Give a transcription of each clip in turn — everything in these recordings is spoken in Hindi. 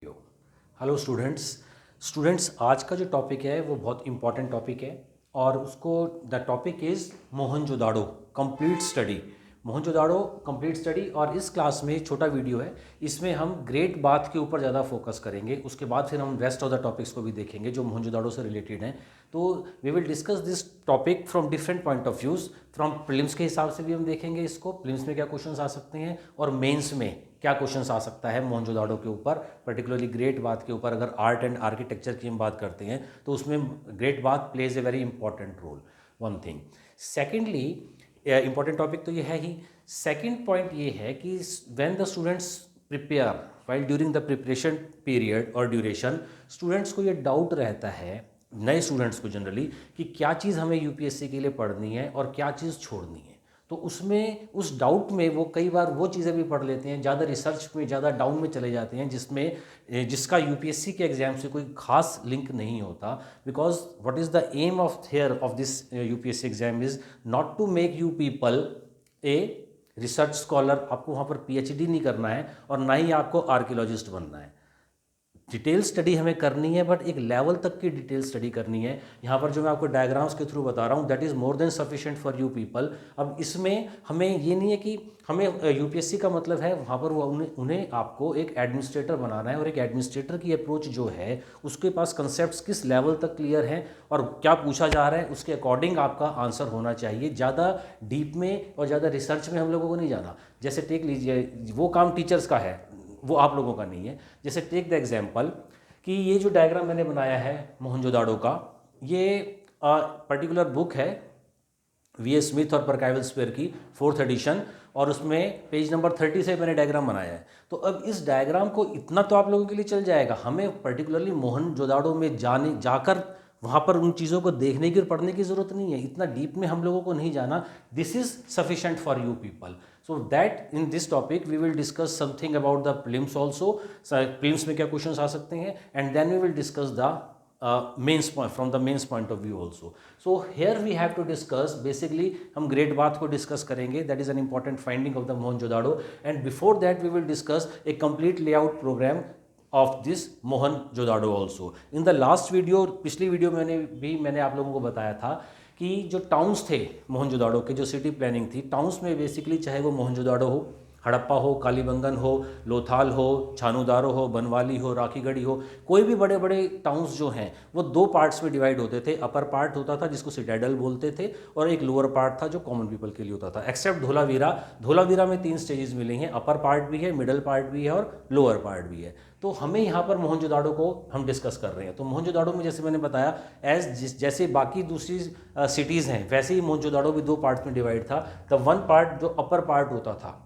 हेलो स्टूडेंट्स आज का जो टॉपिक है वो बहुत इंपॉर्टेंट टॉपिक है और उसको the topic is Mohenjodaro complete study. Mohenjodaro complete study और इस क्लास में एक छोटा वीडियो है, इसमें हम ग्रेट बाथ के ऊपर ज़्यादा फोकस करेंगे। उसके बाद फिर हम रेस्ट ऑफ द टॉपिक्स को भी देखेंगे जो मोहनजोदाड़ो से रिलेटेड हैं। तो we will discuss this topic from different point of views. From prelims के हिसाब से भी हम देखेंगे इसको, प्रीलिम्स में क्या क्वेश्चंस आ सकते हैं और मेंस में क्या क्वेश्चंस आ सकता है मोहनजोदाड़ो के ऊपर, पर्टिकुलरली ग्रेट बाथ के ऊपर। अगर आर्ट एंड आर्किटेक्चर की हम बात करते हैं तो उसमें great bath plays a very important role, one thing. Secondly important topic तो ये है ही। सेकेंड पॉइंट ये है कि when the students prepare while during the preparation period और ड्यूरेशन, स्टूडेंट्स को ये डाउट रहता है, नए स्टूडेंट्स को जनरली, कि क्या चीज़ हमें यूपीएससी के लिए पढ़नी है और क्या चीज़ छोड़नी है। तो उसमें उस डाउट में वो कई बार वो चीज़ें भी पढ़ लेते हैं, ज़्यादा रिसर्च में ज़्यादा डाउन में चले जाते हैं जिसका यूपीएससी के एग्जाम से कोई खास लिंक नहीं होता। Because what is the aim of here of this UPSC exam is not to make you people a research scholar. आपको वहाँ पर पीएचडी नहीं करना है और ना ही आपको आर्कियोलॉजिस्ट बनना है। डिटेल स्टडी हमें करनी है, बट एक लेवल तक की डिटेल स्टडी करनी है। यहाँ पर जो मैं आपको डायग्राम्स के थ्रू बता रहा हूँ, that is more than sufficient for you people. अब इसमें हमें ये नहीं है कि हमें यूपीएससी का मतलब है वहाँ पर वो उन्हें आपको एक एडमिनिस्ट्रेटर बनाना है, और एक एडमिनिस्ट्रेटर की अप्रोच जो है उसके पास कंसेप्ट किस लेवल तक क्लियर हैं और क्या पूछा जा रहा है उसके अकॉर्डिंग आपका आंसर होना चाहिए। ज़्यादा डीप में और ज़्यादा रिसर्च में हम लोगों को नहीं जाना। जैसे टेक लीजिए, वो काम टीचर्स का है, वो आप लोगों का नहीं है। जैसे टेक द एग्जांपल कि ये जो डायग्राम मैंने बनाया है मोहनजोदाड़ो का, ये पर्टिकुलर बुक है वी स्मिथ और परकाइवल स्पेयर की 4th एडिशन, और उसमें पेज नंबर 30 से मैंने डायग्राम बनाया है। तो अब इस डायग्राम को इतना तो आप लोगों के लिए चल जाएगा, हमें पर्टिकुलरली मोहनजोदाड़ो में जाकर वहाँ पर उन चीज़ों को देखने की और पढ़ने की ज़रूरत नहीं है। इतना डीप में हम लोगों को नहीं जाना। This is sufficient for you people. So that in this topic we will discuss something about the prelims also, prelims में क्या क्वेश्चंस आ सकते हैं, and then we will discuss the mains point from the mains point of view also. So here we have to discuss, basically हम ग्रेट बाथ को डिस्कस करेंगे, that is an important finding of the Mohenjodaro, and before that we will discuss a complete layout program of this Mohenjodaro also. In the last video, पिछली वीडियो मैंने आप लोगों को बताया था कि जो टाउन्स थे मोहनजोदाड़ो के, जो सिटी प्लानिंग थी, टाउन्स में बेसिकली चाहे वो मोहनजोदाड़ो हो, हड़प्पा हो, कालीबंगन हो, लोथाल हो, छानूदारो हो, बनवाली हो, राखीगढ़ी हो, कोई भी बड़े बड़े टाउन्स जो हैं वो दो पार्ट्स में डिवाइड होते थे। अपर पार्ट होता था जिसको सिटाडेल बोलते थे, और एक लोअर पार्ट था जो कॉमन पीपल के लिए होता था, एक्सेप्ट धोलावीरा। धोलावीरा में 3 स्टेजेस मिले हैं, अपर पार्ट भी है, मिडल पार्ट भी है और लोअर पार्ट भी है। तो हमें यहाँ पर मोहनजोदाड़ो को हम डिस्कस कर रहे हैं। तो मोहनजोदाड़ो में जैसे मैंने बताया, जैसे बाकी दूसरी सिटीज़ हैं वैसे ही मोहनजोदाड़ो भी 2 पार्ट्स में डिवाइड था। द वन पार्ट जो अपर पार्ट होता था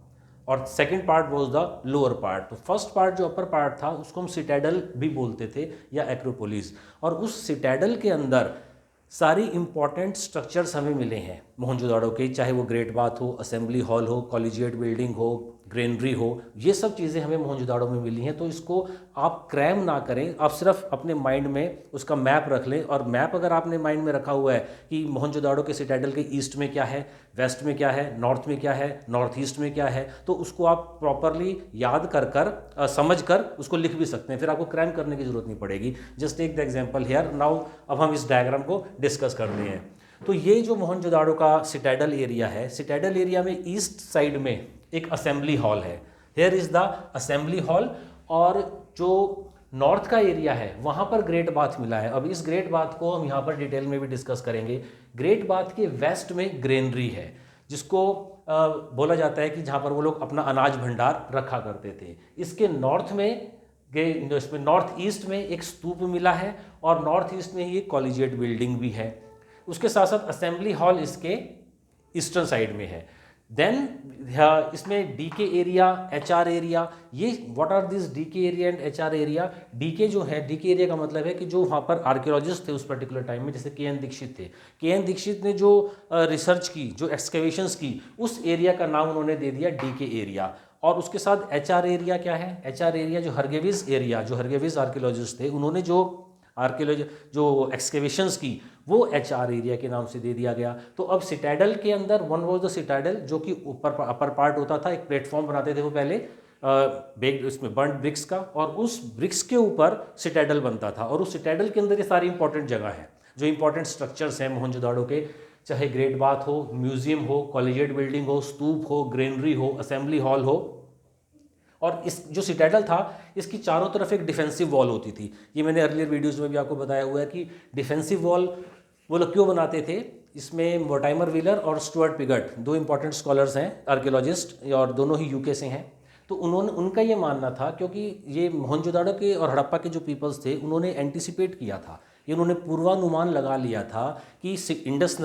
और second part was the lower part. तो फर्स्ट पार्ट जो अपर पार्ट था उसको हम सिटाडेल भी बोलते थे या एक्रोपोलिस, और उस सिटाडेल के अंदर सारी इंपॉर्टेंट स्ट्रक्चर्स हमें मिले हैं मोहनजोदाड़ो के, चाहे वो ग्रेट बाथ हो, असेंबली हॉल हो, कॉलेजिएट बिल्डिंग हो, ग्रेनरी हो, ये सब चीज़ें हमें मोहनजोदाड़ो में मिली हैं। तो इसको आप क्रैम ना करें, आप सिर्फ अपने माइंड में उसका मैप रख लें। और मैप अगर आपने माइंड में रखा हुआ है कि मोहनजोदाड़ो के सिटाडेल के ईस्ट में क्या है, वेस्ट में क्या है, नॉर्थ में क्या है, नॉर्थ ईस्ट में क्या है, तो उसको आप प्रॉपरली याद कर समझ कर उसको लिख भी सकते हैं, फिर आपको क्रैम करने की जरूरत नहीं पड़ेगी। Just take the example here now. अब हम इस डायग्राम को डिस्कस करते हैं। तो ये जो मोहनजोदाड़ो का सिटाडेल एरिया है, सिटाडेल एरिया में ईस्ट साइड में एक असेंबली हॉल है, here is the assembly hall, और जो नॉर्थ का एरिया है वहाँ पर ग्रेट बाथ मिला है। अब इस ग्रेट बाथ को हम यहाँ पर डिटेल में भी डिस्कस करेंगे। ग्रेट बाथ के वेस्ट में ग्रेनरी है, जिसको बोला जाता है कि जहाँ पर वो लोग अपना अनाज भंडार रखा करते थे। इसके नॉर्थ में इसमें नॉर्थ ईस्ट में एक स्तूप मिला है, और नॉर्थ ईस्ट में ही एक कॉलेजिएट बिल्डिंग भी है। उसके साथ साथ असेंबली हॉल इसके ईस्टर्न साइड में है। देन इसमें डीके एरिया, एचआर एरिया, ये what are this DK area and HR area. DK जो है, डीके एरिया का मतलब है कि जो वहाँ पर आर्कियोलॉजिस्ट थे उस पर्टिकुलर टाइम में, जैसे के एन दीक्षित थे, के एन दीक्षित ने जो रिसर्च की, जो एक्सकेवेशंस की, उस एरिया का नाम उन्होंने दे दिया डीके एरिया। और उसके साथ एचआर एरिया क्या है, एचआर एरिया जो हरगेविस एरिया, जो हरगेविस आर्कियोलॉजिस्ट थे, उन्होंने जो आर्कियोलॉजी जो एक्सकेवेशंस की, वो एचआर एरिया के नाम से दे दिया गया। तो अब सिटाडेल के अंदर वन वॉज द सिटाडेल, जो कि ऊपर अपर पार्ट होता था, एक प्लेटफॉर्म बनाते थे वो पहले बेग उसमें बर्न्ड ब्रिक्स का, और उस ब्रिक्स के ऊपर सिटाडल बनता था, और उस सिटाडल के अंदर ये सारी इंपॉर्टेंट जगह है, जो इंपॉर्टेंट स्ट्रक्चर्स हैं मोहनजोदाड़ो के, चाहे ग्रेट बाथ हो, म्यूजियम हो, कॉलेजिएट बिल्डिंग हो, स्तूप हो, ग्रेनरी हो, असेंबली हॉल हो। और इस जो सिटाडल था इसकी चारों तरफ एक डिफेंसिव वॉल होती थी। ये मैंने अर्लियर वीडियोज़ में भी आपको बताया हुआ है कि डिफेंसिव वॉल वो लोग क्यों बनाते थे। इसमें मोर्टाइमर व्हीलर और स्टुअर्ट पिगट दो इंपॉर्टेंट स्कॉलर्स हैं, आर्कियोलॉजिस्ट, और दोनों ही यूके से हैं। तो उनका ये मानना था, क्योंकि ये मोहनजोदाड़ो के और हड़प्पा के जो पीपल्स थे उन्होंने एंटिसिपेट किया था, ये उन्होंने पूर्वानुमान लगा लिया था कि इंडस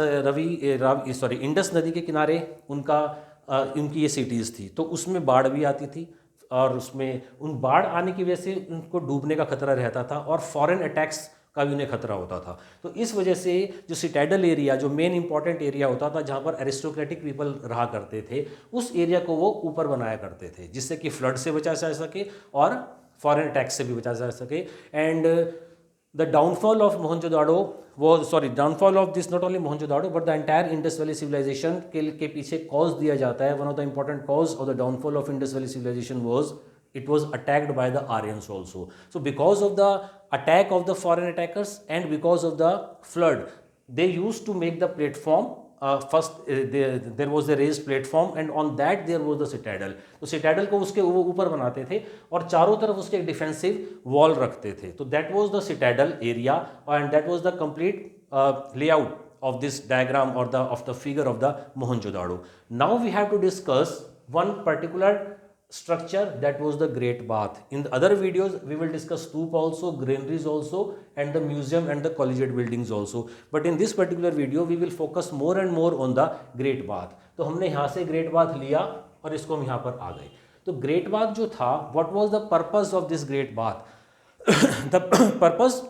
नदी के किनारे उनकी ये सिटीज़ थी, तो उसमें बाढ़ भी आती थी, और उसमें उन बाढ़ आने की वजह से उनको डूबने का खतरा रहता था, और फॉरेन अटैक्स का भी उन्हें खतरा होता था। तो इस वजह से जो सिटाडल एरिया, जो मेन इंपॉर्टेंट एरिया होता था जहाँ पर एरिस्टोक्रेटिक पीपल रहा करते थे, उस एरिया को वो ऊपर बनाया करते थे, जिससे कि फ्लड से बचा जा सके और फॉरेन अटैक्स से भी बचा जा सके। And the downfall of Mohenjodaro downfall of this not only Mohenjodaro but the entire Indus valley civilisation के पीछे कॉज दिया जाता है। One of the important cause of the downfall of Indus valley civilisation was it was attacked by the Aryans also. So because of the attack of the foreign attackers and because of the flood, they used to make the platform. There was a raised platform and on that there was the citadel. तो citadel को उसके ऊपर बनाते थे और चारों तरफ उसके एक डिफेंसिव वॉल रखते थे। तो that was the citadel area and that was the complete layout of this diagram or of the figure of the Mohenjo-daro. Now we have to discuss one particular structure, that was the Great Bath. In the other videos we will discuss stoop also, granaries also, and the museum and the collegiate buildings also, but in this particular video we will focus more and more on the Great Bath. तो हमने यहाँ से Great Bath लिया और इसको हम यहाँ पर आ गए। तो Great Bath जो था, what was the purpose of this Great Bath? The purpose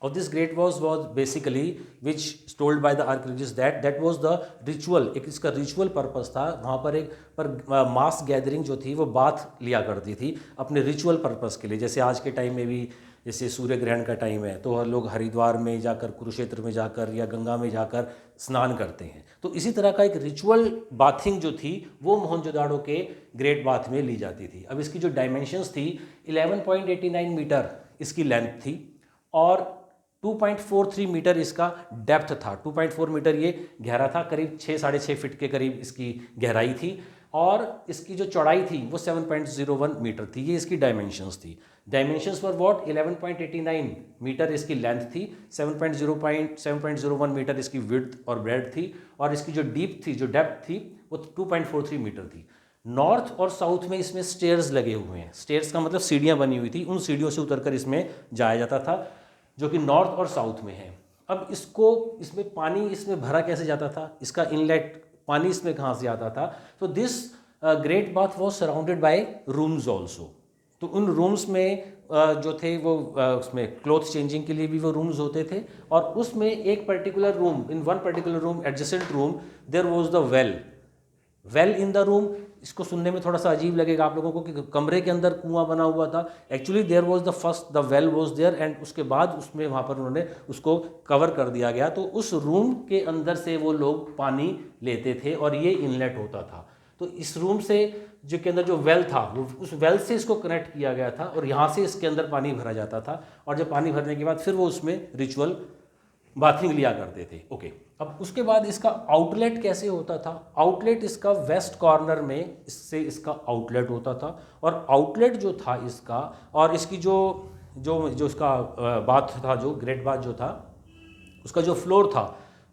of this great was basically which told by the archaeologists that was the ritual, एक इसका रिचुअल पर्पस था। वहाँ पर मास गैदरिंग जो थी वो बाथ लिया करती थी अपने रिचुअल पर्पस के लिए। जैसे आज के टाइम में भी, जैसे सूर्य ग्रहण का टाइम है तो लोग हरिद्वार में जाकर, कुरुक्षेत्र में जाकर या गंगा में जाकर स्नान करते हैं। तो इसी तरह का एक रिचुअल बाथिंग जो थी वो मोहनजोदाड़ो के ग्रेट बाथ में ली जाती थी। अब इसकी जो डायमेंशंस थी 11.89 मीटर इसकी लेंथ थी और 2.43 मीटर इसका डेप्थ था। 2.4 मीटर ये गहरा था, करीब 6-6.5 फीट के करीब इसकी गहराई थी, और इसकी जो चौड़ाई थी वो 7.01 मीटर थी। ये इसकी डायमेंशंस थी। Dimensions for what? 11.89 मीटर इसकी लेंथ थी, 7.01 मीटर इसकी विड्थ और ब्रेड थी, और इसकी जो डीप थी, जो डेप्थ थी वो 2.43 मीटर थी। नॉर्थ और साउथ में इसमें स्टेयर्स लगे हुए हैं। स्टेयर्स का मतलब सीढ़ियाँ बनी हुई थी, उन सीढ़ियों से उतरकर इसमें जाया जाता था, जो कि नॉर्थ और साउथ में है। अब इसमें पानी इसमें भरा कैसे जाता था, इसका इनलेट पानी इसमें कहाँ से आता था? तो this great bath was surrounded by rooms also. तो उन रूम्स में जो थे वो उसमें क्लॉथ चेंजिंग के लिए भी वो रूम्स होते थे, और उसमें एक particular room, in one particular room, adjacent room, there was the well in the room. इसको सुनने में थोड़ा सा अजीब लगेगा आप लोगों को कि कमरे के अंदर कुआं बना हुआ था। Actually there was the well was there, and उसके बाद उसमें वहाँ पर उन्होंने उसको कवर कर दिया गया। तो उस रूम के अंदर से वो लोग पानी लेते थे और ये इनलेट होता था। तो इस रूम से जो के अंदर जो वेल था, वो उस वेल से इसको कनेक्ट किया गया था और यहाँ से इसके अंदर पानी भरा जाता था, और जब पानी भरने के बाद फिर वो उसमें रिचुअल बाथिंग लिया करते थे। ओके, अब उसके बाद इसका आउटलेट कैसे होता था? आउटलेट इसका वेस्ट कॉर्नर में इससे इसका आउटलेट होता था, और आउटलेट जो था इसका, और इसकी जो इसका बाथ था, जो ग्रेट बाथ जो था, उसका जो फ्लोर था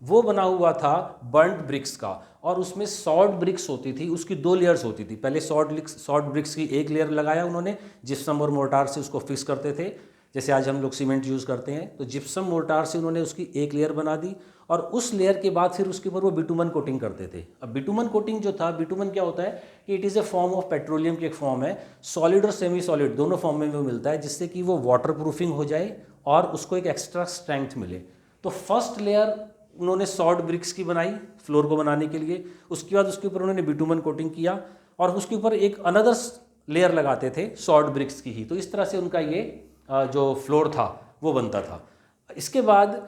वो बना हुआ था बर्न्ड ब्रिक्स का, और उसमें सॉर्ड ब्रिक्स होती थी। उसकी 2 लेयर्स होती थी। पहले सॉर्ड ब्रिक्स की एक लेयर लगाया उन्होंने, जिप्सम और मोर्टार से उसको फिक्स करते थे, जैसे आज हम लोग सीमेंट यूज़ करते हैं। तो जिप्सम मोर्टार से उन्होंने उसकी एक लेयर बना दी, और उस लेयर के बाद फिर उसके ऊपर वो बिटुमन कोटिंग करते थे। अब बिटुमन कोटिंग जो था, बिटुमन क्या होता है कि it is a form of petroleum की एक फॉर्म है, सॉलिड और सेमी सॉलिड दोनों फॉर्म में वो मिलता है, जिससे कि वो वाटर प्रूफिंग हो जाए और उसको एक एक्स्ट्रा स्ट्रेंथ मिले। तो फर्स्ट लेयर उन्होंने सॉर्ड ब्रिक्स की बनाई फ्लोर को बनाने के लिए, उसके बाद उसके ऊपर उन्होंने बिटुमन कोटिंग किया, और उसके ऊपर एक अनदर लेयर लगाते थे सॉर्ड ब्रिक्स की ही। तो इस तरह से उनका ये जो फ्लोर था वो बनता था। इसके बाद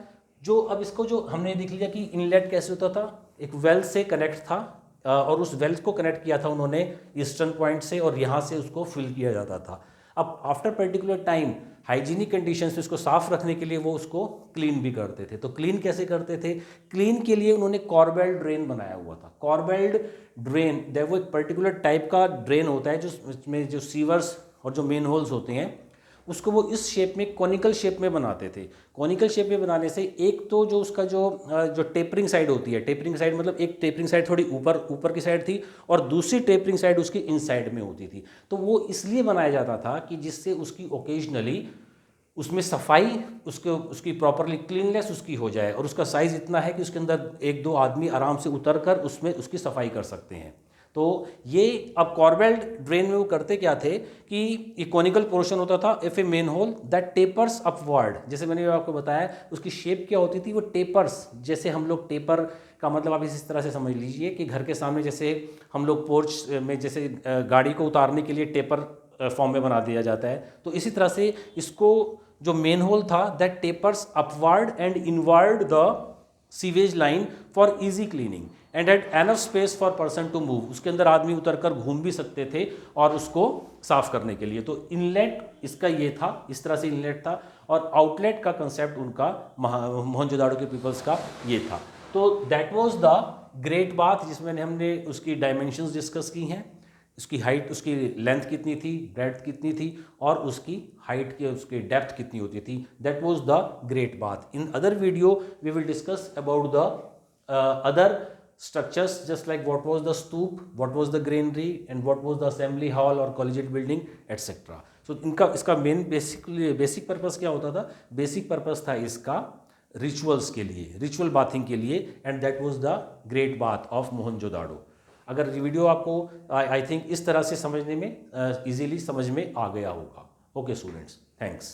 अब इसको जो हमने देख लिया कि इनलेट कैसे होता था, एक वेल से कनेक्ट था और उस वेल्स को कनेक्ट किया था उन्होंने ईस्टर्न पॉइंट से, और यहाँ से उसको फिल किया जाता था। अब after particular time hygienic conditions में उसको साफ रखने के लिए वो उसको क्लीन भी करते थे। तो क्लीन कैसे करते थे? क्लीन के लिए उन्होंने कॉर्बेल्ड ड्रेन बनाया हुआ था। कॉर्बेल्ड ड्रेन वो एक पर्टिकुलर टाइप का ड्रेन होता है जिसमें जो सीवर्स और जो मेन होल्स होते हैं उसको वो इस शेप में, कॉनिकल शेप में बनाते थे। कॉनिकल शेप में बनाने से एक तो जो उसका जो टेपरिंग साइड होती है, टेपरिंग साइड मतलब एक टेपरिंग साइड थोड़ी ऊपर की साइड थी और दूसरी टेपरिंग साइड उसकी इन साइड में होती थी। तो वो इसलिए बनाया जाता था कि जिससे उसकी ओकेजनली उसमें सफाई, उसकी प्रॉपरली क्लीननेस उसकी हो जाए, और उसका साइज़ इतना है कि उसके अंदर एक दो आदमी आराम से उतर कर उसमें उसकी सफाई कर सकते हैं। तो ये अब कॉर्बेल्ड ड्रेन में वो करते क्या थे कि इकोनिकल पोर्शन होता था, if A main whole that tapers upward, जैसे मैंने आपको बताया उसकी शेप क्या होती थी, वो टेपर्स, जैसे हम लोग टेपर का मतलब आप इस तरह से समझ लीजिए कि घर के सामने जैसे हम लोग पोर्च में जैसे गाड़ी को उतारने के लिए टेपर फॉर्म में बना दिया जाता है, तो इसी तरह से इसको जो मेन होल था that tapers upward and inward the sewage line for easy cleaning and had enough space for person to move. उसके अंदर आदमी उतरकर घूम भी सकते थे और उसको साफ करने के लिए। तो इनलेट इसका ये था, इस तरह से इनलेट था, और आउटलेट का कंसेप्ट उनका मोहनजोदाड़ो के पीपल्स का ये था। तो that was the great bath, जिसमें हमने उसकी डायमेंशंस डिस्कस की हैं, उसकी हाइट, उसकी लेंथ कितनी थी, ब्रेड्थ कितनी थी, और उसकी हाइट की, उसकी डेप्थ कितनी होती थी। That was the great bath. In other video we will discuss about the other structures, just like what was the stoop, what was the granary, and what was the assembly hall or collegiate building, etc. So इसका मेन बेसिक पर्पस क्या होता था? बेसिक पर्पस था इसका रिचुअल्स के लिए, रिचुअल बाथिंग के लिए, and that was the great bath of Mohenjodaro. अगर ये वीडियो आपको आई थिंक इस तरह से समझने में इजीली समझ में आ गया होगा। Okay students, thanks.